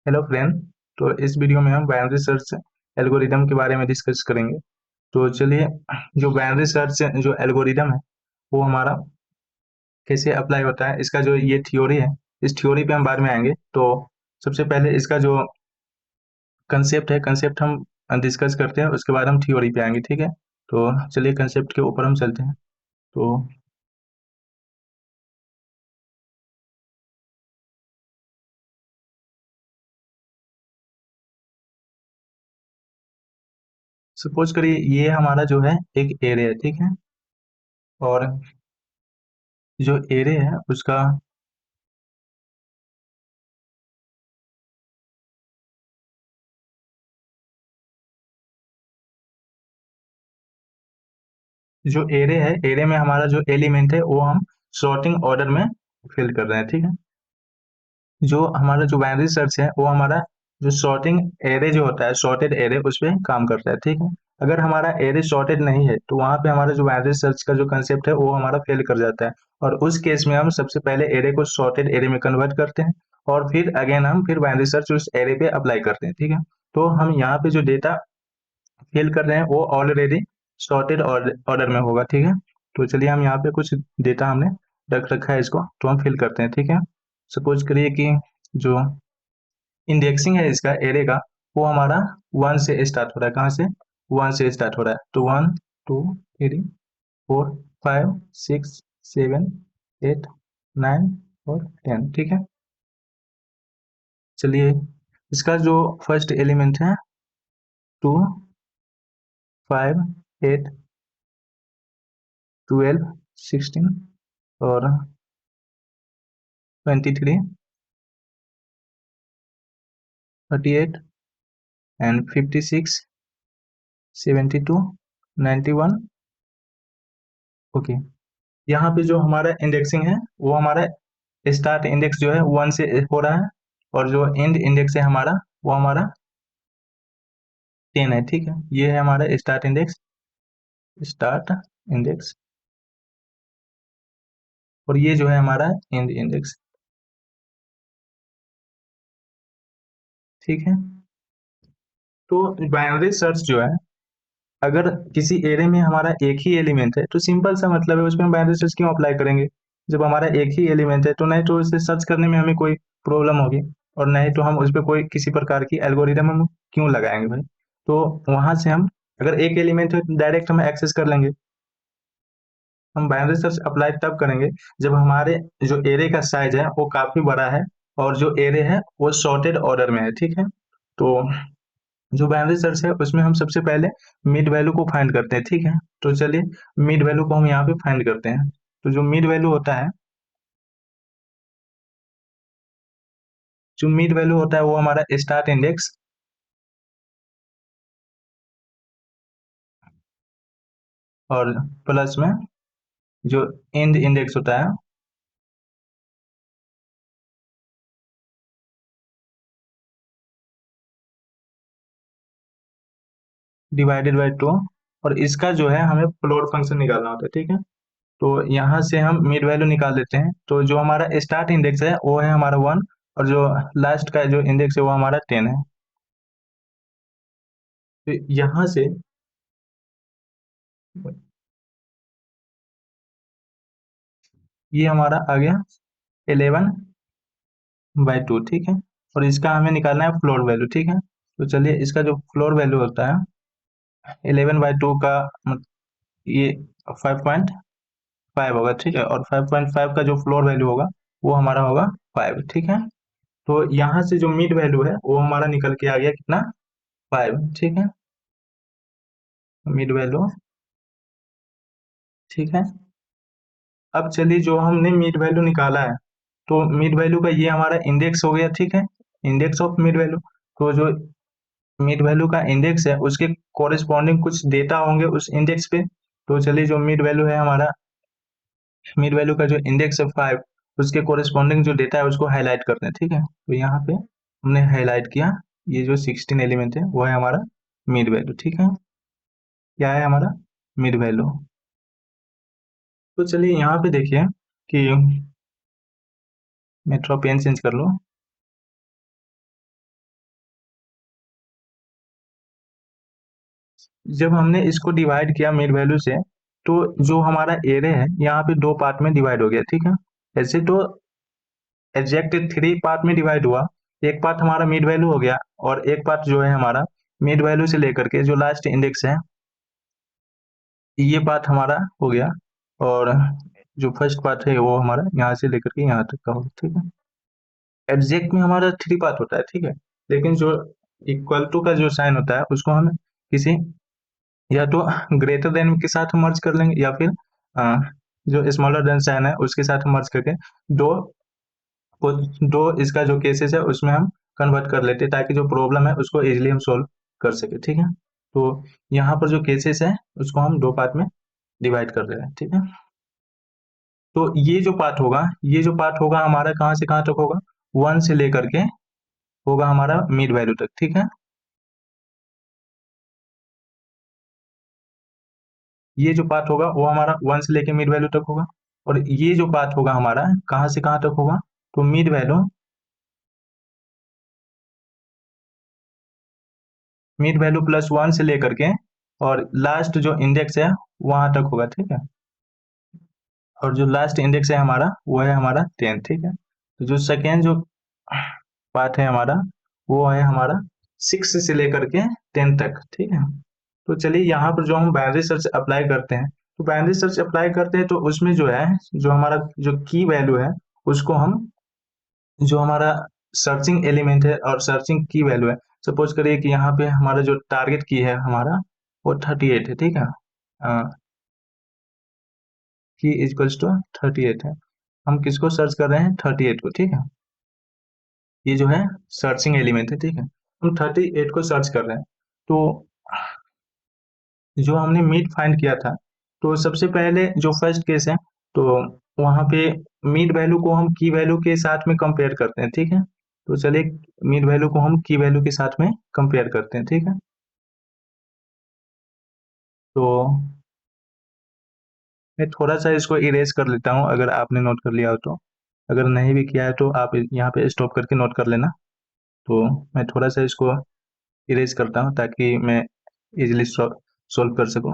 Hello friend. तो इस video में हम बाइनरी सर्च एल्गोरिदम के बारे में डिस्कस करेंगे। तो चलिए, जो बाइनरी सर्च जो एल्गोरिदम है वो हमारा कैसे अप्लाई होता है, इसका जो ये थ्योरी है, इस थ्योरी पे हम बाद में आएंगे। तो सबसे पहले इसका जो कंसेप्ट है, कंसेप्ट हम डिस्कस करते हैं, उसके बाद हम थ्योरी पे आएंगे, ठीक है। तो चलिए कंसेप्ट के ऊपर हम चलते हैं। तो सपोज करिए ये हमारा जो है एक एरे है, ठीक है। और जो एरे है उसका जो एरे है, एरे में हमारा जो एलिमेंट है वो हम सॉर्टिंग ऑर्डर में फिल कर रहे हैं, ठीक है। जो हमारा जो बाइनरी सर्च है वो हमारा जो सॉर्टिंग एरे जो होता है, सॉर्टेड एरे, उस पर काम करता है, ठीक है। अगर हमारा एरे सॉर्टेड नहीं है तो वहां पे हमारा जो बाइनरी सर्च का जो कंसेप्ट है वो हमारा फेल कर जाता है। और उस केस में हम सबसे पहले एरे को सॉर्टेड एरे में कन्वर्ट करते हैं, और फिर अगेन हम फिर बाइनरी सर्च उस एरे पे अप्लाई करते हैं, ठीक है। तो हम यहाँ पे जो डेटा फिल कर रहे हैं वो ऑलरेडी सॉर्टेड ऑर्डर में होगा, ठीक है। तो चलिए हम यहाँ पे कुछ डेटा हमने रख रखा है, इसको तो हम फिल करते हैं, ठीक है। सपोज करिए कि जो इंडेक्सिंग है इसका एरे का, वो हमारा वन से स्टार्ट हो रहा है। कहाँ से? वन से स्टार्ट हो रहा है। तो one, two, three, four, five, six, seven, eight, nine और टेन, ठीक है। चलिए, इसका जो फर्स्ट एलिमेंट है, two, five, eight, twelve, sixteen और 23, 38 एंड 56, 72, 91। ओके। यहाँ पे जो हमारा इंडेक्सिंग है वो हमारा स्टार्ट इंडेक्स जो है वन से हो रहा है, और जो एंड इंडेक्स है हमारा वो हमारा 10 है, ठीक है। ये है हमारा स्टार्ट इंडेक्स, और ये जो है हमारा एंड इंडेक्स, ठीक है। तो बाइनरी सर्च जो है, अगर किसी एरे में हमारा एक ही एलिमेंट है तो सिंपल सा मतलब है उसमें हम बाइनरी सर्च क्यों अप्लाई करेंगे। जब हमारा एक ही एलिमेंट है तो नहीं तो उसे सर्च करने में हमें कोई प्रॉब्लम होगी, और नहीं तो हम उस पर कोई किसी प्रकार की एल्गोरिदम हम क्यों लगाएंगे भाई। तो वहां से हम, अगर एक एलिमेंट है डायरेक्ट हम एक्सेस कर लेंगे। हम बाइनरी सर्च अप्लाई तब करेंगे जब हमारे जो एरे का साइज है वो काफी बड़ा है, और जो एरे है वो सॉर्टेड ऑर्डर में है, ठीक है। तो जो बाइनरी सर्च है उसमें हम सबसे पहले मिड वैल्यू को फाइंड करते हैं, ठीक है। तो चलिए, मिड वैल्यू को हम यहाँ पे फाइंड करते हैं। तो जो मिड वैल्यू होता है, जो मिड वैल्यू होता है वो हमारा स्टार्ट इंडेक्स और प्लस में जो एंड इंडेक्स होता है, डिवाइडेड बाई टू। और इसका जो है हमें प्लॉट फंक्शन निकालना होता है, ठीक है। तो यहाँ से हम मिड वैल्यू निकाल देते हैं। तो जो हमारा स्टार्ट इंडेक्स है वो है हमारा वन, और जो लास्ट का जो इंडेक्स है वो हमारा 10 है। तो यहाँ से ये हमारा आ गया 11/2, ठीक है। और इसका हमें निकालना है फ्लोर वैल्यू, ठीक है। तो चलिए, इसका जो फ्लोर वैल्यू होता है 11/2 का ये 5.5 होगा, ठीक है। और 5.5 का जो फ्लोर वैल्यू होगा वो हमारा होगा 5, ठीक है। तो यहाँ से जो मिड वैल्यू है वो हमारा निकल के आ गया कितना? 5, ठीक है। मिड वैल्यू, ठीक है। अब चलिए, जो हमने मिड वैल्यू निकाला है, तो मिड वैल्यू का ये हमारा इंडेक्स हो गया, ठीक है। Index of mid value. तो जो मिड वैल्यू का इंडेक्स है उसके कोरिस्पॉन्डिंग कुछ डेटा होंगे उस इंडेक्स पे। तो चलिए, जो मिड वैल्यू है हमारा, मिड वैल्यू का जो इंडेक्स है 5, उसके कोरिस्पॉन्डिंग जो डेटा है उसको हाईलाइट करते हैं, ठीक है। तो यहाँ पे हमने हाईलाइट किया, ये जो 16 एलिमेंट है वो है हमारा मिड वैल्यू, ठीक है। क्या है हमारा? Mid value. तो चलिए यहाँ पे देखिए कि मैं थोड़ा पेन चेंज कर लूँ। जब हमने इसको डिवाइड किया मिड वैल्यू से, तो जो हमारा एरे है यहाँ पे दो पार्ट में डिवाइड हो गया, ठीक है। ऐसे तो एग्जैक्ट थ्री पार्ट में डिवाइड हुआ। एक पार्ट हमारा मिड वैल्यू हो गया, और एक पार्ट जो है हमारा मिड वैल्यू से लेकर के जो लास्ट इंडेक्स है, ये पार्ट हमारा हो गया। और जो फर्स्ट पार्ट है वो हमारा यहाँ से लेकर के यहाँ तक का होगा, ठीक है। एग्जैक्ट में हमारा थ्री पार्ट होता है, ठीक है। लेकिन जो इक्वल टू का जो साइन होता है उसको हम किसी या तो ग्रेटर देन के साथ मर्ज कर लेंगे, या फिर अ, जो स्मॉलर देन साइन है उसके साथ मर्ज करके दो दो इसका जो केसेस है उसमें हम कन्वर्ट कर लेते हैं, ताकि जो प्रॉब्लम है उसको इजीली हम सोल्व कर सके, ठीक है। तो यहाँ पर जो केसेस है उसको हम दो पार्ट में डिवाइड कर रहे हैं, ठीक है। तो ये जो पार्ट होगा हमारा कहाँ से कहाँ तक होगा, वन से लेकर के होगा हमारा मिड वैल्यू तक, ठीक है। ये जो पार्ट होगा वो हमारा वन से लेके मिड वैल्यू तक होगा। और ये जो पार्ट होगा हमारा कहाँ से कहाँ तक होगा, तो मिड वैल्यू प्लस वन से लेकर के और लास्ट जो इंडेक्स है वहां तक होगा, ठीक है। और जो लास्ट इंडेक्स है हमारा वो है हमारा 10, ठीक है। तो जो सेकेंड जो पार्ट है हमारा वो है हमारा 6 से लेकर के 10 तक, ठीक है। तो चलिए यहाँ पर जो हम बाइनरी सर्च अप्लाई करते हैं, तो बाइनरी सर्च अप्लाई करते हैं तो उसमें जो है जो हमारा जो की वैल्यू है उसको हम जो हमारा सर्चिंग एलिमेंट है और सर्चिंग की वैल्यू है, सपोज करिए कि यहाँ पे हमारा जो टारगेट की है हमारा वो 38 है, ठीक है। की इक्वल्स टू 38 है। हम किसको सर्च कर रहे हैं, 38 को, ठीक है। ये जो है सर्चिंग एलिमेंट है, ठीक है। हम 38 को सर्च कर रहे हैं। तो जो हमने मीट फाइंड किया था, तो सबसे पहले जो फर्स्ट केस है, तो वहां पे मीट वैल्यू को हम की वैल्यू के साथ में कंपेयर करते हैं, ठीक है। तो चलिए मीट वैल्यू को हम की वैल्यू के साथ में कंपेयर करते हैं, ठीक है। तो मैं थोड़ा सा इसको इरेज कर लेता हूँ, अगर आपने नोट कर लिया हो तो। अगर नहीं भी किया है तो आप यहाँ पे स्टॉप करके नोट कर लेना। तो मैं थोड़ा सा इसको इरेज करता हूँ ताकि मैं इजिली सोल्व कर सकूँ।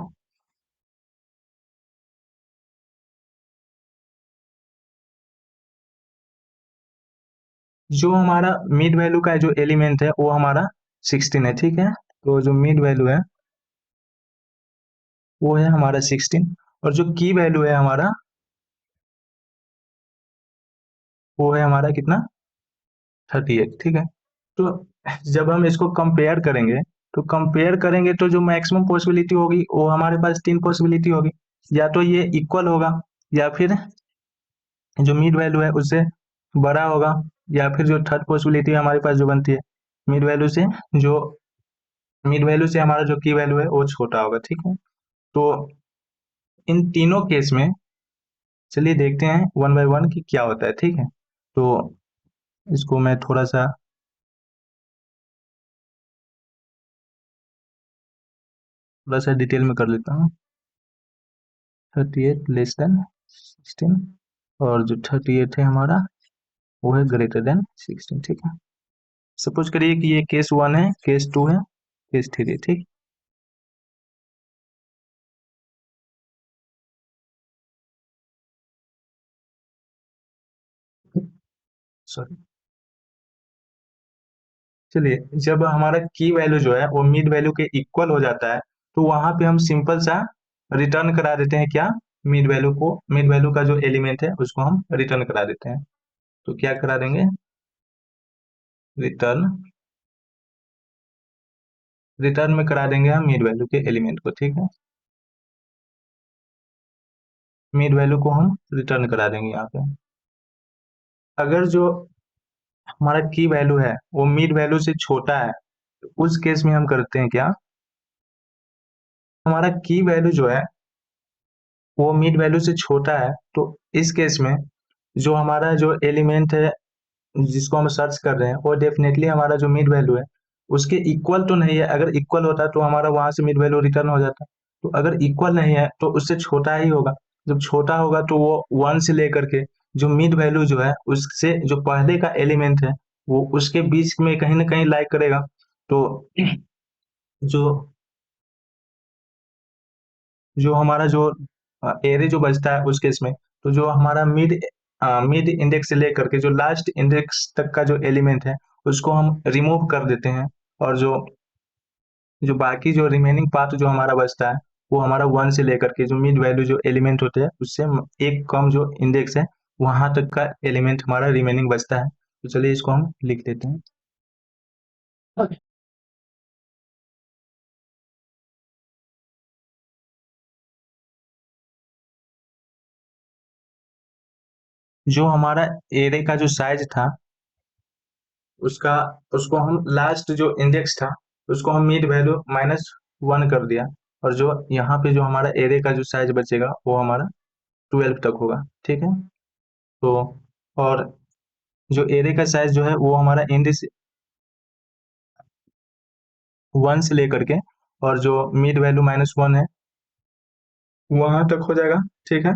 जो हमारा मिड वैल्यू का जो एलिमेंट है वो हमारा 16 है, ठीक है। तो जो मिड वैल्यू है वो है हमारा 16, और जो की वैल्यू है हमारा वो है हमारा कितना, 38, ठीक है। तो जब हम इसको कंपेयर करेंगे तो जो मैक्सिमम पॉसिबिलिटी होगी वो हमारे पास तीन पॉसिबिलिटी होगी। या तो ये इक्वल होगा, या फिर जो मिड वैल्यू है उससे बड़ा होगा, या फिर जो थर्ड पॉसिबिलिटी हमारे पास जो बनती है, मिड वैल्यू से जो मिड वैल्यू से हमारा जो की वैल्यू है वो छोटा होगा, ठीक है। तो इन तीनों केस में चलिए देखते हैं वन बाय वन कि क्या होता है, ठीक है। तो इसको मैं थोड़ा सा डिटेल में कर लेता हूँ। 38 लेस देन 16, और जो 38 है हमारा वो है ग्रेटर देन 16, ठीक है। सपोज करिए कि ये केस वन है, केस टू है, केस थ्री है, ठीक। सॉरी। चलिए जब हमारा की वैल्यू जो है वो मिड वैल्यू के इक्वल हो जाता है, तो वहां पे हम सिंपल सा रिटर्न करा देते हैं क्या, मिड वैल्यू का जो एलिमेंट है उसको हम रिटर्न करा देते हैं। तो क्या करा देंगे, रिटर्न रिटर्न में करा देंगे हम मिड वैल्यू के एलिमेंट को, ठीक है। मिड वैल्यू को हम रिटर्न करा देंगे यहाँ पे। अगर जो हमारा की वैल्यू है वो मिड वैल्यू से छोटा है, तो उस केस में हम करते हैं क्या, हमारा की वैल्यू जो है वो मिड वैल्यू से छोटा है, तो इस केस में जो हमारा जो एलिमेंट है जिसको हम सर्च कर रहे हैं वो डेफिनेटली हमारा जो मिड वैल्यू है उसके इक्वल तो नहीं है। अगर इक्वल होता तो हमारा वहां से मिड वैल्यू रिटर्न हो जाता। तो अगर इक्वल नहीं है तो उससे छोटा ही होगा। जब छोटा होगा तो वो वन से लेकर के जो मिड वैल्यू जो है उससे जो पहले का एलिमेंट है वो उसके बीच में कहीं ना कहीं लाइक करेगा। तो जो जो हमारा जो एरे जो बचता है उस केस में, तो जो हमारा मिड इंडेक्स से लेकर के जो लास्ट इंडेक्स तक का जो एलिमेंट है उसको हम रिमूव कर देते हैं। और जो जो बाकी जो रिमेनिंग पार्ट जो हमारा बचता है वो हमारा वन से लेकर के जो मिड वैल्यू जो एलिमेंट होते हैं उससे एक कम जो इंडेक्स है वहां तक का एलिमेंट हमारा रिमेनिंग बचता है। तो चलिए इसको हम लिख देते हैं। जो हमारा एरे का जो साइज था उसका उसको हम लास्ट जो इंडेक्स था उसको हम मिड वैल्यू -1 कर दिया। और जो यहाँ पे जो हमारा एरे का जो साइज बचेगा वो हमारा 12 तक होगा। ठीक है। तो और जो एरे का साइज जो है वो हमारा इंडेक्स 1 से लेकर के और जो मिड वैल्यू -1 है वहां तक हो जाएगा। ठीक है।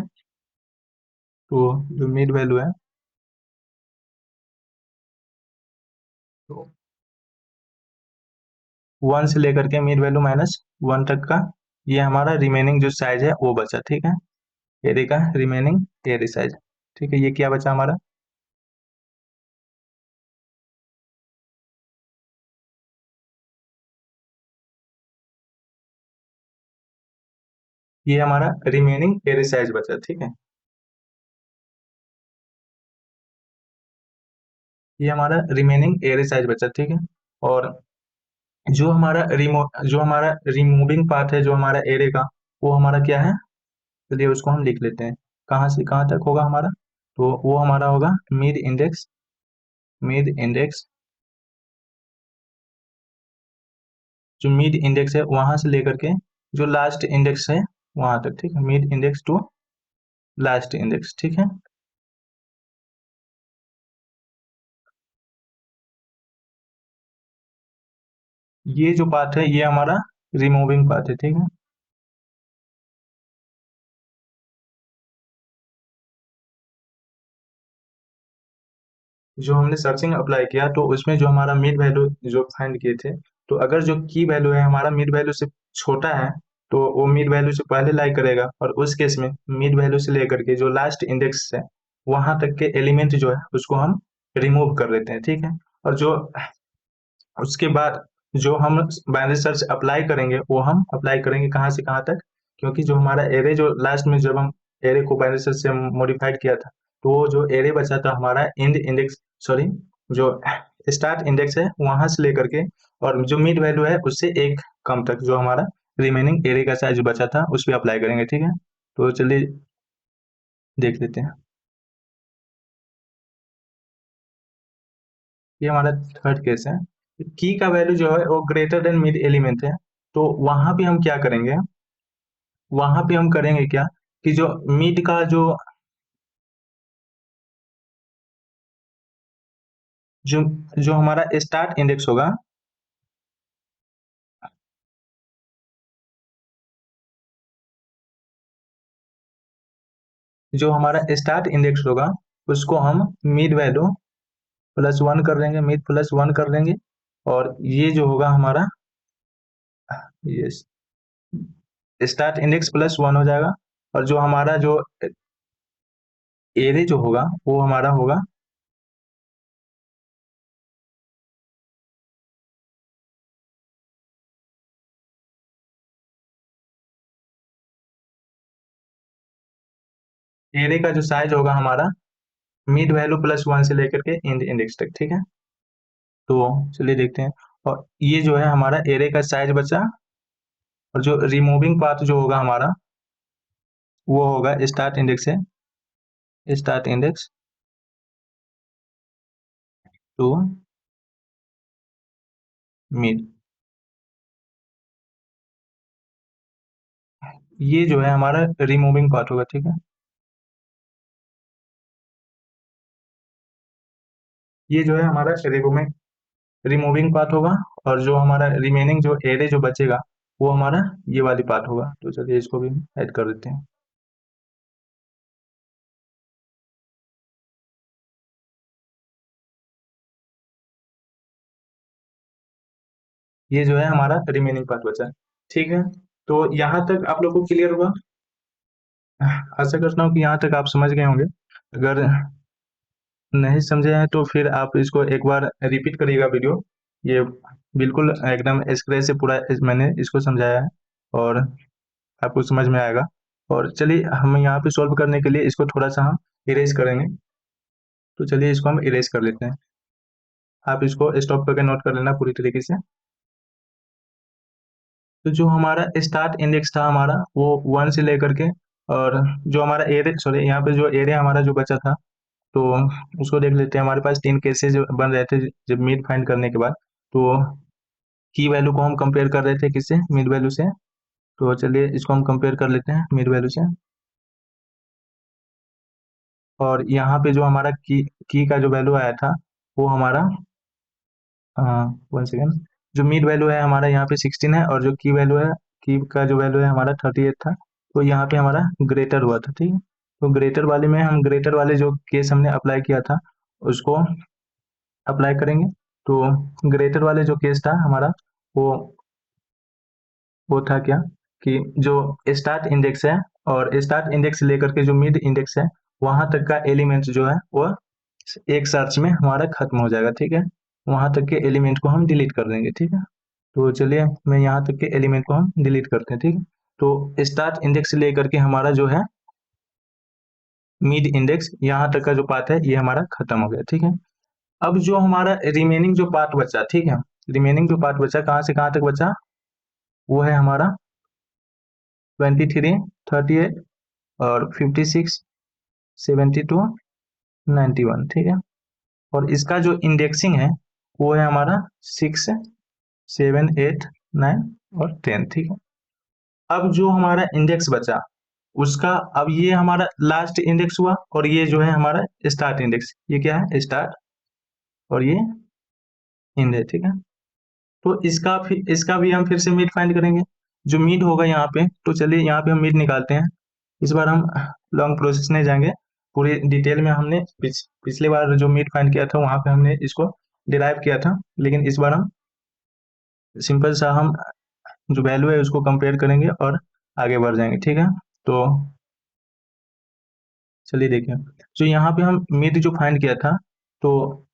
तो जो मिड वैल्यू है तो 1 से लेकर के मिड वैल्यू -1 तक का ये हमारा रिमेनिंग जो साइज है वो बचा। ठीक है। एरे का रिमेनिंग एरे साइज। ठीक है। ये क्या बचा हमारा? ये हमारा रिमेनिंग एरे साइज बचा। ठीक है। ये हमारा रिमेनिंग एरे साइज बचा। ठीक है। और जो हमारा रिमूविंग पार्ट है जो हमारा एरे का वो हमारा क्या है? चलिए उसको हम लिख लेते हैं। कहाँ से कहाँ तक होगा हमारा? तो वो हमारा होगा मिड इंडेक्स। जो मिड इंडेक्स है वहां से लेकर के जो लास्ट इंडेक्स है वहां तक। ठीक है। Mid index to last index. ठीक है। ये जो पार्ट है ये हमारा रिमूविंग पार्ट है। ठीक है। जो हमने सर्चिंग अप्लाई किया तो उसमें जो हमारा मिड वैल्यू जो फाइंड किए थे, तो अगर जो की वैल्यू है हमारा मिड वैल्यू से छोटा है तो वो मिड वैल्यू से पहले लाई करेगा। और उस केस में मिड वैल्यू से लेकर के जो लास्ट इंडेक्स है वहां तक के एलिमेंट जो है उसको हम रिमूव कर लेते हैं। ठीक है। और जो उसके बाद जो हम बाइनरी सर्च अप्लाई करेंगे वो हम अप्लाई करेंगे कहाँ से कहाँ तक? क्योंकि जो हमारा एरे जो लास्ट में जब हम एरे को बाइनरी सर्च से मॉडिफाइड किया था तो वो जो एरे बचा था हमारा इंड इंडेक्स, सॉरी, जो स्टार्ट इंडेक्स है वहां से लेकर के और जो मिड वैल्यू है उससे एक कम तक जो हमारा रिमेनिंग एरे का साइज बचा था उस पर अप्लाई करेंगे। ठीक है। तो चलिए देख लेते हैं। ये हमारा थर्ड केस है। की का वैल्यू जो है वो ग्रेटर देन मिड एलिमेंट है। तो वहां पे हम क्या करेंगे? वहां पे हम करेंगे क्या कि जो मिड का जो जो हमारा स्टार्ट इंडेक्स होगा, जो हमारा स्टार्ट इंडेक्स होगा उसको हम मिड वैल्यू +1 कर देंगे, मिड +1 कर देंगे। और ये जो होगा हमारा ये स्टार्ट इंडेक्स +1 हो जाएगा। और जो हमारा जो एरे जो होगा वो हमारा होगा एरे का जो साइज होगा हमारा मिड वैल्यू +1 से लेकर के इंड इंडेक्स तक। ठीक है। तो चलिए देखते हैं। और ये जो है हमारा एरे का साइज बचा। और जो रिमूविंग पाथ जो होगा हमारा वो होगा स्टार्ट इंडेक्स है, स्टार्ट इंडेक्स टू मिड। ये जो है हमारा रिमूविंग पार्ट होगा। ठीक है। ये जो है हमारा रिमूविंग रिमूविंग पार्ट होगा। और जो हमारा रिमेनिंग जो एरे जो बचेगा वो हमारा ये वाली पार्ट होगा। तो चलिए इसको भी ऐड कर देते हैं। ये जो है हमारा रिमेनिंग पार्ट बचा है। ठीक है। तो यहाँ तक आप लोग को क्लियर हुआ? आशा करता हूँ कि यहाँ तक आप समझ गए होंगे। अगर नहीं समझे हैं तो फिर आप इसको एक बार रिपीट करिएगा वीडियो। ये बिल्कुल एकदम स्क्रेच से पूरा मैंने इसको समझाया है और आपको समझ में आएगा। और चलिए हम यहाँ पे सॉल्व करने के लिए इसको थोड़ा सा हम इरेज करेंगे। तो चलिए इसको हम इरेज कर लेते हैं। आप इसको स्टॉप करके नोट कर लेना पूरी तरीके से। तो जो हमारा स्टार्ट इंडेक्स था हमारा वो 1 से लेकर के, और जो हमारा एरे सॉरी यहाँ पे जो एरिया हमारा जो बचा था, तो उसको देख लेते हैं। हमारे पास 3 केसेस बन रहे थे जब मिड फाइंड करने के बाद। तो की वैल्यू को हम कंपेयर कर रहे थे किससे? मिड वैल्यू से। तो चलिए इसको हम कंपेयर कर लेते हैं मिड वैल्यू से। और यहाँ पे जो हमारा की का जो वैल्यू आया था वो हमारा 1 सेकेंड, जो मिड वैल्यू है हमारा यहाँ पे 16 है, और जो की वैल्यू है, की का जो वैल्यू है हमारा 38 था। तो यहाँ पे हमारा ग्रेटर हुआ था, ठीक है। तो ग्रेटर वाले में हम ग्रेटर वाले जो केस हमने अप्लाई किया था उसको अप्लाई करेंगे। तो ग्रेटर वाले जो केस था हमारा वो वो था क्या कि जो स्टार्ट इंडेक्स है और स्टार्ट इंडेक्स लेकर के जो मिड इंडेक्स है वहां तक का एलिमेंट जो है वो एक सर्च में हमारा खत्म हो जाएगा, ठीक है। वहां तक के एलिमेंट को हम डिलीट कर देंगे, ठीक है। तो चलिए मैं यहाँ तक के एलिमेंट को हम डिलीट करते हैं, ठीक है। तो स्टार्ट इंडेक्स से लेकर के हमारा जो है मिड इंडेक्स यहाँ तक का जो पार्ट है ये हमारा खत्म हो गया, ठीक है। अब जो हमारा रिमेनिंग जो पार्ट बचा, ठीक है, रिमेनिंग जो पार्ट बचा कहाँ से कहाँ तक बचा, वो है हमारा 23, 38 और 56, 72, 91, ठीक है। और इसका जो इंडेक्सिंग है वो है हमारा 6, 7, 8, 9 और 10, ठीक है। अब जो हमारा इंडेक्स बचा उसका, अब ये हमारा लास्ट इंडेक्स हुआ और ये जो है हमारा स्टार्ट इंडेक्स, ये क्या है? स्टार्ट, और ये इंड है, ठीक है। तो इसका भी हम फिर से मिड फाइंड करेंगे। जो मिड होगा यहाँ पे, तो चलिए यहाँ पे हम मिड निकालते हैं। इस बार हम लॉन्ग प्रोसेस नहीं जाएंगे, पूरी डिटेल में हमने पिछले बार जो मिड फाइंड किया था वहां पे हमने इसको डिराइव किया था, लेकिन इस बार हम सिंपल सा हम जो वैल्यू है उसको कंपेयर करेंगे और आगे बढ़ जाएंगे, ठीक है। तो चलिए देखिए, जो यहाँ पे हम मिड जो फाइंड किया था, तो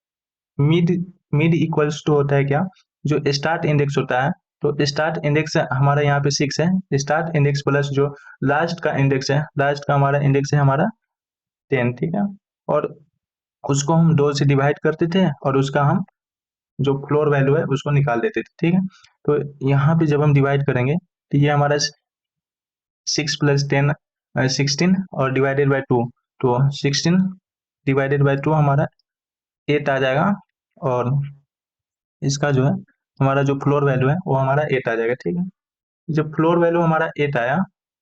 मिड मिड इक्वल्स टू होता है क्या, जो स्टार्ट इंडेक्स होता है। तो स्टार्ट इंडेक्स हमारा यहाँ पे 6 है, स्टार्ट इंडेक्स प्लस जो लास्ट का इंडेक्स है, लास्ट का हमारा इंडेक्स है हमारा 10, ठीक है। और उसको हम 2 से डिवाइड करते थे और उसका हम जो फ्लोर वैल्यू है उसको निकाल देते थे, ठीक है। तो यहाँ पे जब हम डिवाइड करेंगे तो ये हमारा 6 प्लस 10 16 और डिवाइडेड बाई 2, तो 16 डिवाइडेड बाई 2 हमारा 8 आ जाएगा। और इसका जो है हमारा जो फ्लोर वैल्यू है वो हमारा 8 आ जाएगा, ठीक है। जब फ्लोर वैल्यू हमारा 8 आया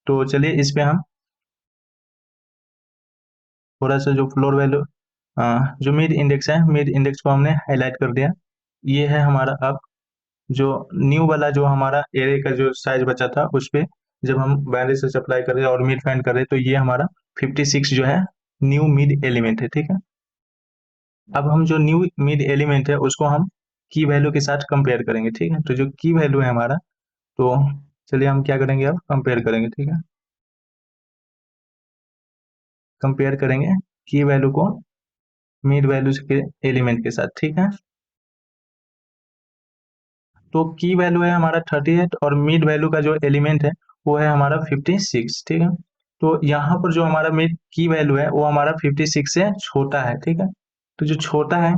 तो चलिए इस पे हम थोड़ा सा जो फ्लोर वैल्यू जो मिड इंडेक्स है, मिड इंडेक्स को हमने हाईलाइट कर दिया। ये है हमारा अब जो न्यू वाला जो हमारा एरे का जो साइज बचा था उस पे जब हम बाइनरी सर्च अप्लाई कर रहे हैं और मिड फाइंड कर रहे हैं, तो ये हमारा 56 जो है न्यू मिड एलिमेंट है, ठीक है। अब हम जो न्यू मिड एलिमेंट है उसको हम की वैल्यू के साथ कंपेयर करेंगे, ठीक है। तो जो की वैल्यू है हमारा, तो चलिए हम क्या करेंगे, अब कंपेयर करेंगे, ठीक है। कंपेयर करेंगे की वैल्यू को मिड वैल्यू के एलिमेंट के साथ, ठीक है। तो की वैल्यू है हमारा 38 और मिड वैल्यू का जो एलिमेंट है वो है हमारा 56, ठीक है। तो यहाँ पर जो हमारा मिड की वैल्यू है वो हमारा 56 से छोटा है, ठीक है। तो जो छोटा है,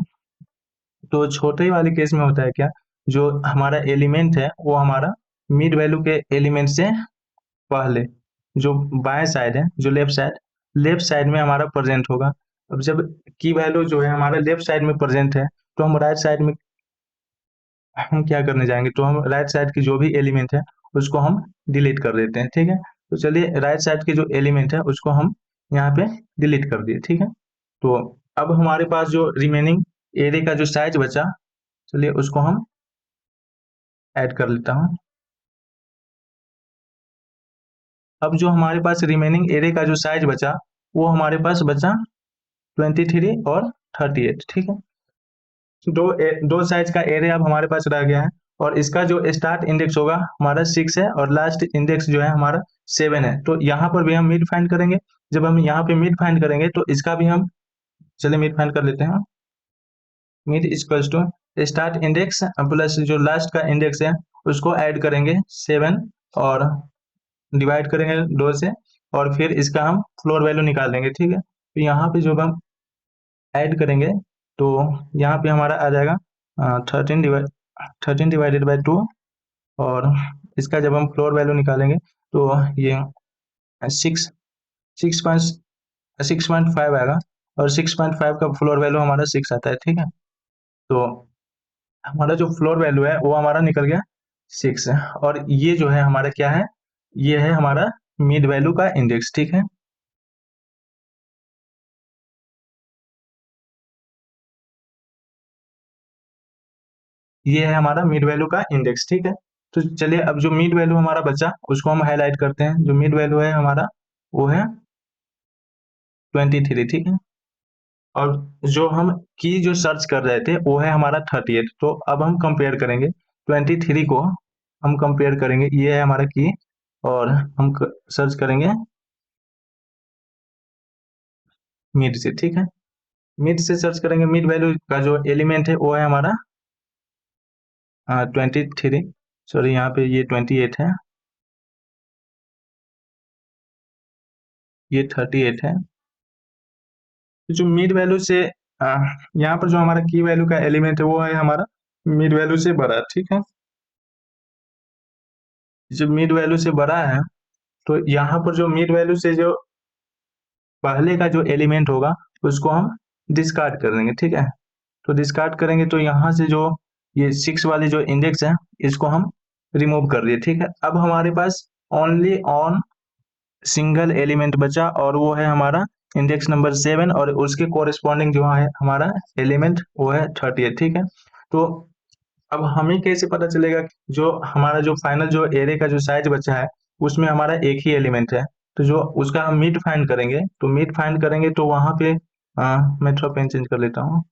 तो छोटे वाले केस में होता है क्या, जो हमारा एलिमेंट है वो हमारा मिड वैल्यू के एलिमेंट से पहले जो बाएं साइड है, जो लेफ्ट साइड में हमारा प्रेजेंट होगा। अब जब की वैल्यू जो है हमारा लेफ्ट साइड में प्रेजेंट है तो हम राइट साइड में हम क्या करने जाएंगे, तो हम राइट साइड की जो भी एलिमेंट है उसको हम डिलीट कर देते हैं, ठीक है। तो चलिए राइट साइड के जो एलिमेंट है उसको हम यहाँ पे डिलीट कर दिए, ठीक है। तो अब हमारे पास जो रिमेनिंग एरे का जो साइज बचा, चलिए उसको हम ऐड कर लेता हूँ। अब जो हमारे पास रिमेनिंग एरे का जो साइज बचा वो हमारे पास बचा 23 और 38, ठीक है। दो साइज का एरे अब हमारे पास रह गया है और इसका जो स्टार्ट इंडेक्स होगा हमारा 6 है और लास्ट इंडेक्स जो है हमारा 7 है। तो यहाँ पर भी हम मिड फाइंड करेंगे। जब हम यहाँ पे मिड फाइंड करेंगे तो इसका भी हम, चलिए मिड फाइंड कर लेते हैं। Mid equals to start index plus जो लास्ट का इंडेक्स है उसको ऐड करेंगे 7 और डिवाइड करेंगे 2 से, और फिर इसका हम फ्लोर वैल्यू निकाल देंगे। ठीक है, तो यहाँ पे जब हम ऐड करेंगे तो यहाँ पे हमारा आ जाएगा 13 डिवाइडेड बाई 2, और इसका जब हम फ्लोर वैल्यू निकालेंगे तो ये 6.5 आएगा, और 6.5 का फ्लोर वैल्यू हमारा 6 आता है। ठीक है, तो हमारा जो फ्लोर वैल्यू है वो हमारा निकल गया 6 है, और ये जो है हमारा क्या है, ये है हमारा मिड वैल्यू का इंडेक्स। ठीक है, ये है हमारा मिड वैल्यू का इंडेक्स। ठीक है, तो चलिए अब जो मिड वैल्यू हमारा बचा उसको हम हाईलाइट करते हैं। जो मिड वैल्यू है हमारा वो है 23। ठीक है, और जो हम की जो सर्च कर रहे थे वो है हमारा 38। तो अब हम कंपेयर करेंगे 23 को, हम कंपेयर करेंगे, ये है हमारा की, और हम सर्च करेंगे मिड से। ठीक है, मिड से सर्च करेंगे, मिड वैल्यू का जो एलिमेंट है वो है हमारा 23, सॉरी यहाँ पे ये 28 है, ये 38 है। तो जो मिड वैल्यू से यहाँ पर जो हमारा की वैल्यू का एलिमेंट है वो है हमारा मिड वैल्यू से बड़ा। ठीक है, जब मिड वैल्यू से बड़ा है तो यहाँ पर जो मिड वैल्यू से जो पहले का जो एलिमेंट होगा उसको हम डिस्कार्ड कर देंगे। ठीक है, तो डिस्कार्ड करेंगे तो यहाँ से जो ये 6 वाली जो इंडेक्स है इसको हम रिमूव कर दिए। ठीक है, अब हमारे पास ओनली ऑन सिंगल एलिमेंट बचा, और वो है हमारा इंडेक्स नंबर 7, और उसके कोरिस्पॉन्डिंग जो है हमारा एलिमेंट वो है 38। ठीक है, तो अब हमें कैसे पता चलेगा कि जो हमारा जो फाइनल जो एरे का जो साइज बचा है उसमें हमारा एक ही एलिमेंट है। तो जो उसका हम मिड फाइंड करेंगे, तो मिड फाइंड करेंगे तो वहां पे मैं थोड़ा पेन चेंज कर लेता हूँ।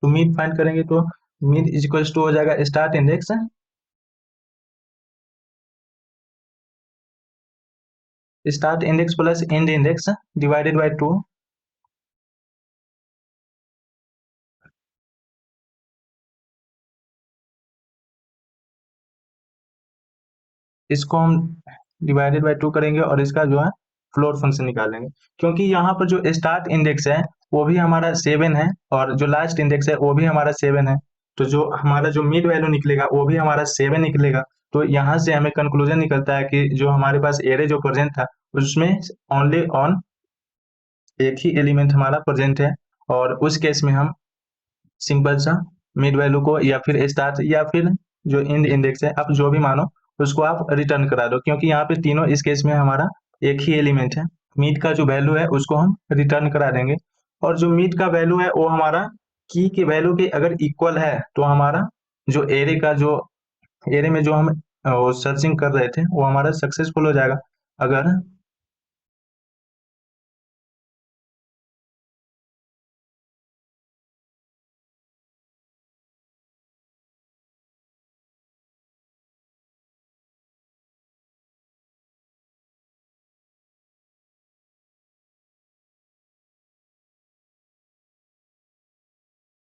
तो मिड फाइंड करेंगे तो मिड इज इक्वल्स टू हो जाएगा start index, start index plus and index divided by 2। इसको हम डिवाइडेड बाय 2 करेंगे और इसका जो है फ्लोर फंक्शन निकालेंगे, क्योंकि यहाँ पर जो स्टार्ट इंडेक्स है वो भी हमारा 7 है, और जो लास्ट इंडेक्स है वो भी हमारा 7 है। तो जो हमारा जो मिड वैल्यू निकलेगा वो भी हमारा 7 निकलेगा। तो यहाँ से हमें कंक्लूजन निकलता है कि जो हमारे पास एरे जो प्रेजेंट था उसमें ओनली ऑन एक ही एलिमेंट हमारा प्रेजेंट है, और उस केस में हम सिंपल सा मिड वैल्यू को या फिर स्टार्ट या फिर जो इंड इंडेक्स है आप जो भी मानो उसको आप रिटर्न करा दो, क्योंकि यहाँ पे तीनों इस केस में हमारा एक ही एलिमेंट है। मिड का जो वैल्यू है उसको हम रिटर्न करा देंगे, और जो मिड का वैल्यू है वो हमारा की के वैल्यू के अगर इक्वल है तो हमारा जो एरे का जो एरे में जो हम सर्चिंग कर रहे थे वो हमारा सक्सेसफुल हो जाएगा। अगर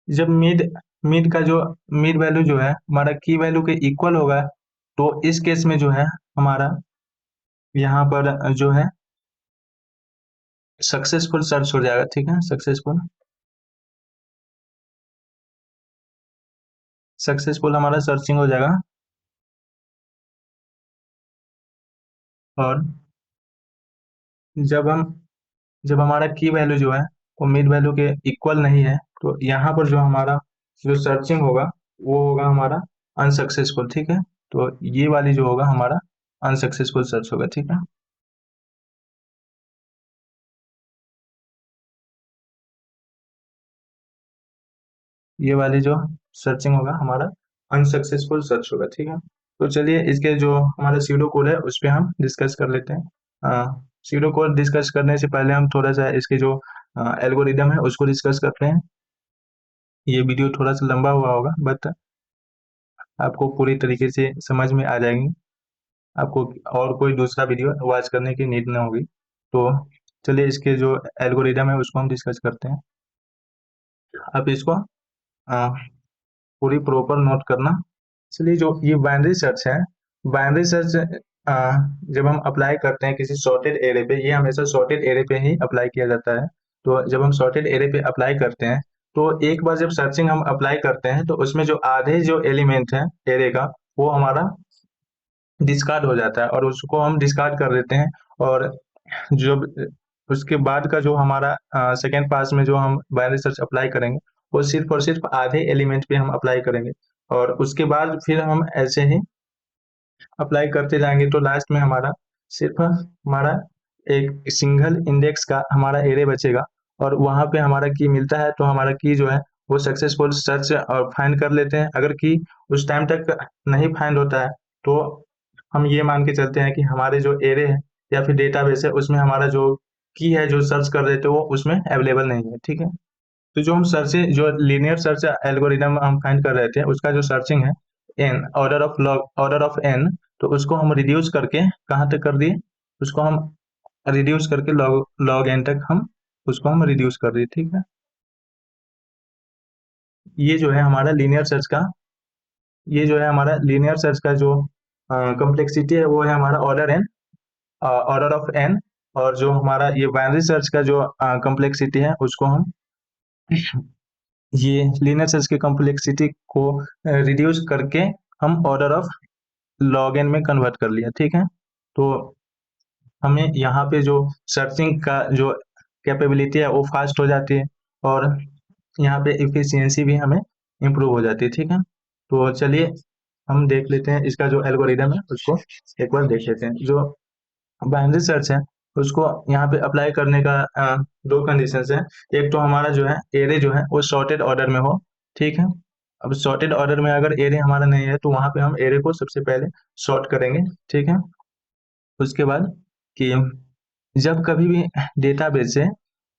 जब मिड मिड का जो मिड वैल्यू जो है हमारा की वैल्यू के इक्वल होगा तो इस केस में जो है हमारा यहाँ पर जो है सक्सेसफुल सर्च हो जाएगा। ठीक है, सक्सेसफुल सक्सेसफुल हमारा सर्चिंग हो जाएगा, और जब हम जब हमारा की वैल्यू जो है वो मिड वैल्यू के इक्वल नहीं है तो यहाँ पर जो हमारा जो सर्चिंग होगा वो होगा हमारा अनसक्सेसफुल। ठीक है, तो ये वाली जो होगा हमारा अनसक्सेसफुल सर्च होगा। ठीक है, ये वाली जो सर्चिंग होगा हमारा अनसक्सेसफुल सर्च होगा। ठीक है, तो चलिए इसके जो हमारा सीडो कोड है उस पर हम डिस्कस कर लेते हैं। सीडो कोड डिस्कस करने से पहले हम थोड़ा सा इसके जो एल्गोरिदम है उसको डिस्कस करते हैं। ये वीडियो थोड़ा सा लंबा हुआ होगा बट आपको पूरी तरीके से समझ में आ जाएंगी, आपको और कोई दूसरा वीडियो वॉच करने की नीड ना होगी। तो चलिए इसके जो एल्गोरिदम है उसको हम डिस्कस करते हैं। आप इसको अ, पूरी प्रॉपर नोट करना। चलिए जो ये बाइनरी सर्च है, बाइनरी सर्च जब हम अप्लाई करते हैं किसी सॉर्टेड एरे पे, ये हमेशा सॉर्टेड एरे पे ही अप्लाई किया जाता है। तो जब हम सॉर्टेड एरे पे अप्लाई करते हैं, तो एक बार जब सर्चिंग हम अप्लाई करते हैं तो उसमें जो आधे जो एलिमेंट है एरे का, वो हमारा डिस्कार्ड हो जाता है और उसको हम डिस्कार्ड कर देते हैं। और जो उसके बाद का जो हमारा सेकेंड पास में जो हम बाइनरी सर्च अप्लाई करेंगे, वो सिर्फ और सिर्फ आधे एलिमेंट पे हम अप्लाई करेंगे। और उसके बाद फिर हम ऐसे ही अप्लाई करते जाएंगे, तो लास्ट में हमारा सिर्फ हमारा एक सिंगल इंडेक्स का हमारा एरे बचेगा। और वहां पे हमारा की मिलता है, तो हमारा की जो है वो सक्सेसफुल सर्च और फाइंड कर लेते हैं। अगर की उस टाइम तक नहीं फाइंड होता है, तो हम ये मान के चलते हैं कि हमारे जो एरे है या फिर डेटाबेस है उसमें हमारा जो की है जो सर्च कर रहे थे वो उसमें अवेलेबल नहीं है। ठीक है। तो जो हम सर्च जो लीनियर सर्च एल्गोरिदम हम फाइंड कर रहे थे, उसका जो सर्चिंग है एन ऑर्डर ऑफ एन, तो उसको हम रिड्यूस करके कहाँ तक कर दिए, उसको हम रिड्यूस करके लॉग लॉग एन तक हम उसको हम रिड्यूस कर दिए। ठीक है। ये जो है हमारा लीनियर सर्च का, ये जो है हमारा लीनियर सर्च का जो कम्प्लेक्सिटी है वो है हमारा ऑर्डर ऑफ एन। और जो हमारा ये बाइनरी सर्च का जो कम्प्लेक्सिटी है उसको हम ये लीनियर सर्च की कॉम्प्लेक्सिटी को रिड्यूस करके हम ऑर्डर ऑफ लॉग एन में कन्वर्ट कर लिया। ठीक है। तो हमें यहाँ पे जो सर्चिंग का जो कैपेबिलिटी है वो फास्ट हो जाती है, और यहाँ पे इफिशियंसी भी हमें इम्प्रूव हो जाती है। ठीक है। तो चलिए हम देख लेते हैं इसका जो एल्गोरिदम है उसको एक बार देख लेते हैं। जो बाइनरी सर्च है उसको यहाँ पे अप्लाई करने का दो कंडीशंस है। एक तो हमारा जो है एरे जो है वो सॉर्टेड ऑर्डर में हो। ठीक है। अब सॉर्टेड ऑर्डर में अगर एरे हमारा नहीं है, तो वहां पे हम एरे को सबसे पहले सॉर्ट करेंगे। ठीक है। उसके बाद कि जब कभी भी डेटाबेस से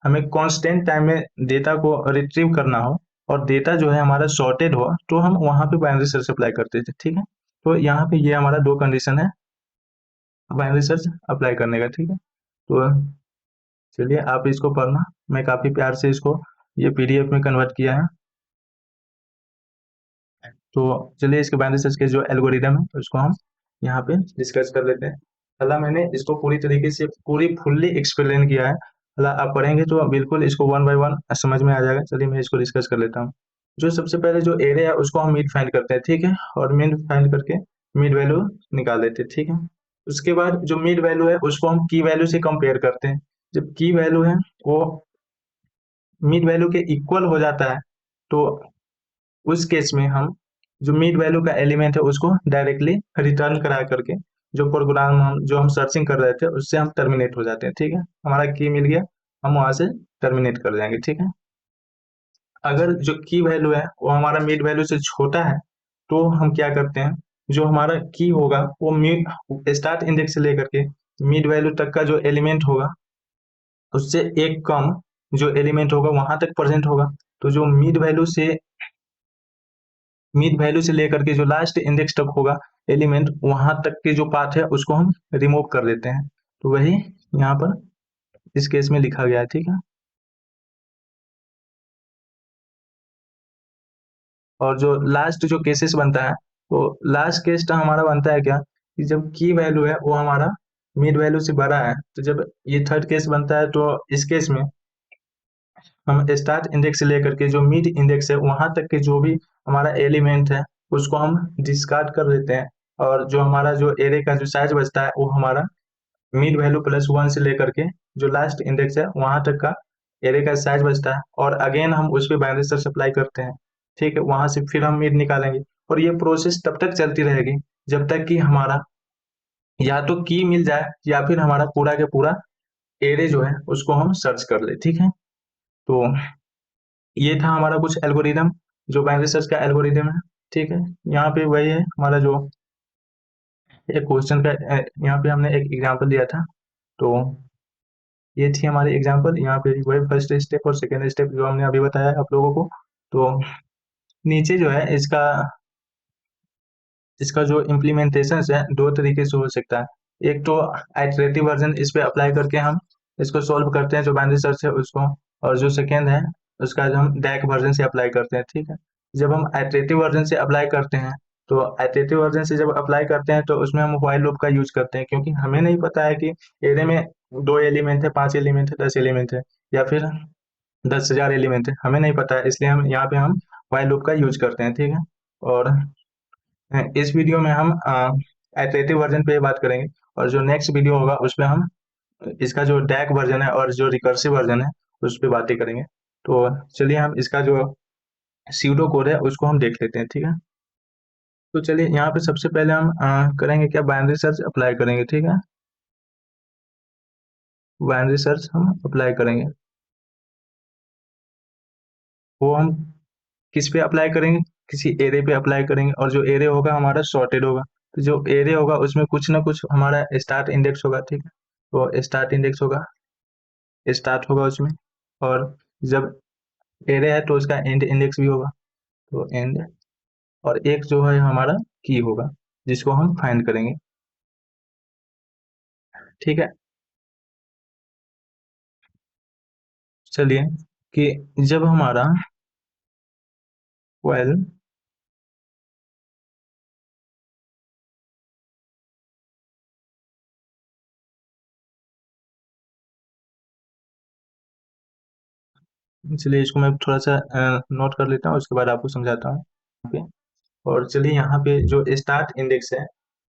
हमें कांस्टेंट टाइम में डेटा को रिट्रीव करना हो और डेटा जो है हमारा सॉर्टेड हो, तो हम वहां पे बाइनरी सर्च अप्लाई करते थे। ठीक है। तो यहाँ पे ये हमारा दो कंडीशन है बाइनरी सर्च अप्लाई करने का। ठीक है। तो चलिए आप इसको पढ़ना, मैं काफी प्यार से इसको ये पीडीएफ में कन्वर्ट किया है। तो चलिए इसके बाइनरी सर्च के जो एल्गोरिदम है उसको हम यहाँ पे डिस्कस कर लेते हैं। अला मैंने इसको पूरी तरीके से पूरी फुल्ली एक्सप्लेन किया है। अला आप पढ़ेंगे तो बिल्कुल इसको वन बाय वन समझ में आ जाएगा। चलिए मैं इसको डिस्कस कर लेता हूँ। जो सबसे पहले जो एरे है उसको हम मिड फाइंड करते हैं। ठीक है। और मिड फाइंड करके मिड वैल्यू निकाल देते हैं। ठीक है। उसके बाद जो मिड वैल्यू है उसको हम की वैल्यू से कंपेयर करते हैं। जब की वैल्यू है वो मिड वैल्यू के इक्वल हो जाता है, तो उस केस में हम जो मिड वैल्यू का एलिमेंट है उसको डायरेक्टली रिटर्न करा करके जो प्रोग्राम हम जो हम सर्चिंग कर रहे थे उससे हम टर्मिनेट हो जाते हैं। ठीक है। हमारा की मिल गया, हम वहां से टर्मिनेट कर जाएंगे। ठीक है। अगर जो की वैल्यू है वो हमारा मिड वैल्यू से छोटा है, तो हम क्या करते हैं, जो हमारा की होगा वो मिड स्टार्ट इंडेक्स से लेकर के मिड वैल्यू तक का जो एलिमेंट होगा उससे एक कम जो एलिमेंट होगा वहां तक प्रेजेंट होगा। तो जो मिड वैल्यू से लेकर के जो लास्ट इंडेक्स तक होगा एलिमेंट, वहां तक के जो पाथ है उसको हम रिमूव कर देते हैं। तो वही यहाँ पर इस केस में लिखा गया है। ठीक है। और जो लास्ट जो केसेस बनता है, तो लास्ट केस हमारा बनता है क्या, कि जब की वैल्यू है वो हमारा मिड वैल्यू से बड़ा है, तो जब ये थर्ड केस बनता है, तो इस केस में हम स्टार्ट इंडेक्स से लेकर के जो मिड इंडेक्स है वहां तक के जो भी हमारा एलिमेंट है उसको हम डिस्कार्ड कर देते हैं। और जो हमारा जो एरे का जो साइज बचता है वो हमारा मिड वैल्यू प्लस वन से लेकर के जो लास्ट इंडेक्स है वहां तक का एरे का साइज बचता है, और अगेन हम उस पर बाइनरी सर्च अप्लाई करते हैं। ठीक है। वहां से फिर हम मिड निकालेंगे, और ये प्रोसेस तब तक चलती रहेगी जब तक कि हमारा या तो की मिल जाए या फिर हमारा पूरा के पूरा एरे जो है उसको हम सर्च कर ले। ठीक है। तो ये था हमारा कुछ एल्गोरिदम, जो बाइनरी सर्च का एल्गोरिदम है। ठीक है। यहाँ पे वही है हमारा जो एक क्वेश्चन का यहाँ पे हमने एक एग्जांपल दिया था। तो ये थी हमारी एग्जांपल, यहाँ पे वही फर्स्ट स्टेप और सेकेंड स्टेप जो हमने अभी बताया आप लोगों को। तो नीचे जो है इसका इसका जो इम्प्लीमेंटेशन है दो तरीके से हो सकता है। एक तो आइटरेटिव वर्जन इस पे अप्लाई करके हम इसको सॉल्व करते हैं जो बाइनरी सर्च है उसको, और जो सेकेंड है उसका जो हम डैक वर्जन से अप्लाई करते हैं, ठीक है। जब हम आइटरेटिव वर्जन से अप्लाई करते हैं तो आइटरेटिव वर्जन से जब अप्लाई करते हैं तो उसमें हम व्हाइल लूप का यूज करते हैं, क्योंकि हमें नहीं पता है कि एरे में 2 एलिमेंट है, 5 एलिमेंट है, 10 एलिमेंट है, या फिर 10,000 एलिमेंट है, हमें नहीं पता है, इसलिए हम यहाँ पे हम व्हाइल लूप का यूज करते हैं, ठीक है। और इस वीडियो में हम आइटरेटिव वर्जन पे बात करेंगे, और जो नेक्स्ट वीडियो होगा उस पे हम इसका जो डैक वर्जन है और जो रिकर्सिव वर्जन है उस पे बातें करेंगे। तो चलिए हम इसका जो सीडो कोड है उसको हम देख लेते हैं, ठीक है। तो चलिए यहाँ पे सबसे पहले हम करेंगे क्या, बाइनरी सर्च अप्लाई करेंगे, ठीक है। बाइनरी सर्च हम अप्लाई करेंगे, वो हम किस पे अप्लाई करेंगे, किसी एरे पे अप्लाई करेंगे, और जो एरे होगा हमारा सॉर्टेड होगा। तो जो एरे होगा उसमें कुछ ना कुछ हमारा स्टार्ट इंडेक्स होगा, ठीक है। तो स्टार्ट इंडेक्स होगा, स्टार्ट होगा उसमें, और जब एरे है तो उसका एंड इंडेक्स भी होगा, तो एंड, और एक जो है हमारा की होगा जिसको हम फाइंड करेंगे, ठीक है। चलिए कि जब हमारा वेल चलिए इसको मैं थोड़ा सा नोट कर लेता हूँ, उसके बाद आपको समझाता हूँ पे। और चलिए यहाँ पे जो स्टार्ट इंडेक्स है,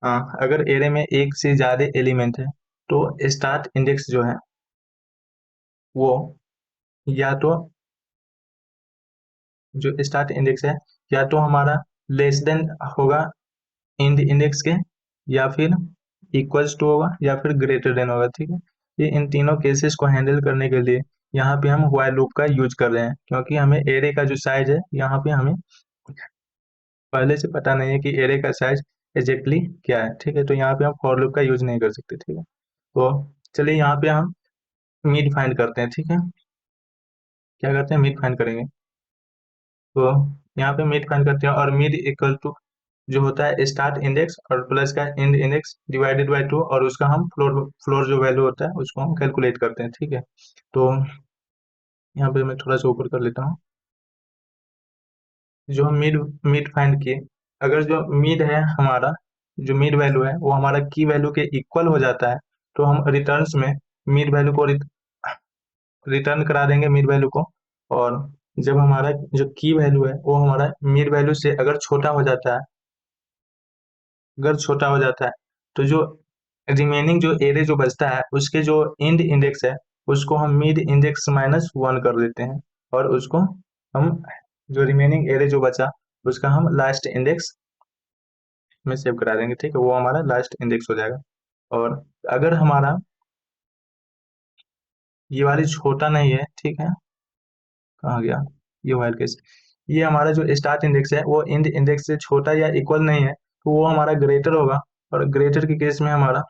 अगर एरे में एक से ज्यादा एलिमेंट है तो स्टार्ट इंडेक्स जो है वो या तो, जो स्टार्ट इंडेक्स है या तो हमारा लेस देन होगा एंड इंडेक्स के, या फिर इक्वल्स टू होगा, या फिर ग्रेटर देन होगा, ठीक है। ये इन तीनों केसेस को हैंडल करने के लिए यहाँ पे हम व्हाइल लूप का यूज कर रहे हैं, क्योंकि हमें एरे का जो साइज है यहाँ पे हमें पहले से पता नहीं है कि एरे का साइज एग्जैक्टली क्या है, ठीक है। तो यहाँ पे हम फॉर लूप का यूज नहीं कर सकते, ठीक है। तो चलिए यहाँ पे हम मिड फाइंड करते हैं, ठीक है। क्या करते हैं, मिड फाइंड करेंगे। तो यहाँ पे मिड फाइंड करते हैं, और मिड इक्वल टू जो होता है स्टार्ट इंडेक्स और प्लस का एंड इंडेक्स डिवाइडेड बाय 2, और उसका हम फ्लोर फ्लोर जो वैल्यू होता है उसको हम कैलकुलेट करते हैं, ठीक है। तो यहाँ पे मैं थोड़ा सा ऊपर कर लेता हूँ। जो हम मिड मिड फाइंड किए, अगर जो मिड है हमारा, जो मिड वैल्यू है वो हमारा की वैल्यू के इक्वल हो जाता है, तो हम रिटर्न्स में मिड वैल्यू को रिटर्न करा देंगे, मिड वैल्यू को। और जब हमारा जो की वैल्यू है वो हमारा मिड वैल्यू से अगर छोटा हो जाता है, अगर छोटा हो जाता है, तो जो रिमेनिंग जो एरे जो बचता है उसके जो इंड इंडेक्स है उसको हम मिड इंडेक्स -1 कर देते हैं, और उसको हम जो रिमेनिंग एरे जो बचा उसका हम लास्ट इंडेक्स में सेव करा देंगे, ठीक है। वो हमारा लास्ट इंडेक्स हो जाएगा। और अगर हमारा ये वाली छोटा नहीं है, ठीक है, कहाँ गया ये वाइल केस, ये हमारा जो स्टार्ट इंडेक्स है वो इंड इंडेक्स से छोटा या इक्वल नहीं है, तो वो हमारा ग्रेटर होगा। और ग्रेटर के केस में हमारा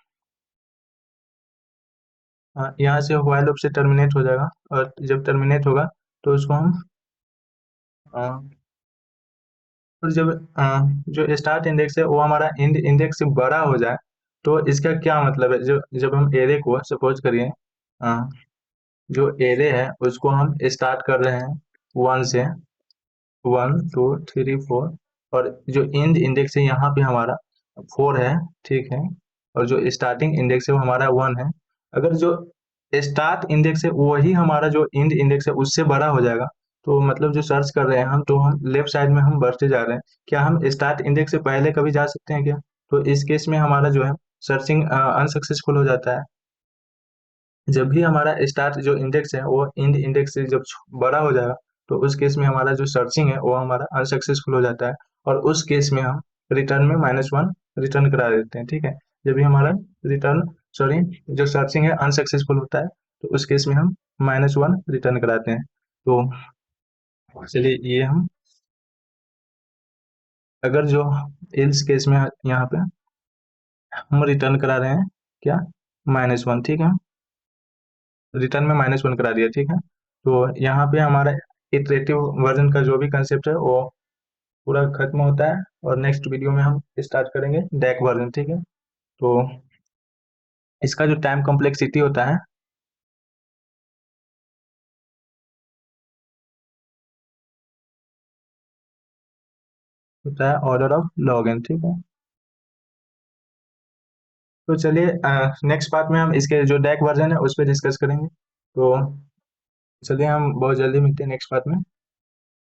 यहाँ से व्हाइल लूप से टर्मिनेट हो जाएगा, और जब टर्मिनेट होगा तो उसको हम अ, और जब जो स्टार्ट इंडेक्स है वो हमारा इंड इंडेक्स से बड़ा हो जाए, तो इसका क्या मतलब है, जो जब हम एरे को सपोज करिए, अ, जो एरे है उसको हम स्टार्ट कर रहे हैं 1 से, 1 2 3 4, और जो इंड इंडेक्स है यहाँ पे हमारा 4 है, ठीक है। और जो स्टार्टिंग इंडेक्स है वो हमारा 1 है। अगर जो स्टार्ट इंडेक्स है वही हमारा जो इंड इंडेक्स है उससे बड़ा हो जाएगा, तो मतलब जो सर्च कर रहे हैं हम, तो हम लेफ्ट साइड में हम बढ़ते जा रहे हैं, क्या हम स्टार्ट इंडेक्स से पहले कभी जा सकते हैं क्या। तो इस केस में हमारा जो है सर्चिंग अनसक्सेसफुल हो जाता है। जब भी हमारा स्टार्ट जो इंडेक्स है वो इंड इंडेक्स से जब बड़ा हो जाएगा, तो उस केस में हमारा जो सर्चिंग है वो हमारा अनसक्सेसफुल हो जाता है, और उस केस में हम रिटर्न में -1 रिटर्न करा देते हैं, ठीक है। जब भी हमारा रिटर्न, सॉरी, जो सर्चिंग है अनसक्सेसफुल होता है, तो उस केस में हम -1 रिटर्न कराते हैं। तो चलिए ये हम, अगर जो एल्स केस में यहाँ पे हम रिटर्न करा रहे हैं क्या, -1, ठीक है। रिटर्न में -1 करा दिया, ठीक है। तो यहाँ पे हमारा इटरेटिव वर्जन का जो भी कंसेप्ट है वो पूरा खत्म होता है और नेक्स्ट वीडियो में हम स्टार्ट करेंगे डैक वर्जन, ठीक है। तो इसका जो टाइम कॉम्प्लेक्सिटी होता है ऑर्डर ऑफ लॉग एन, ठीक है। तो चलिए नेक्स्ट पार्ट में हम इसके जो डैक वर्जन है उस पर डिस्कस करेंगे। तो चलिए हम बहुत जल्दी मिलते हैं नेक्स्ट पार्ट में।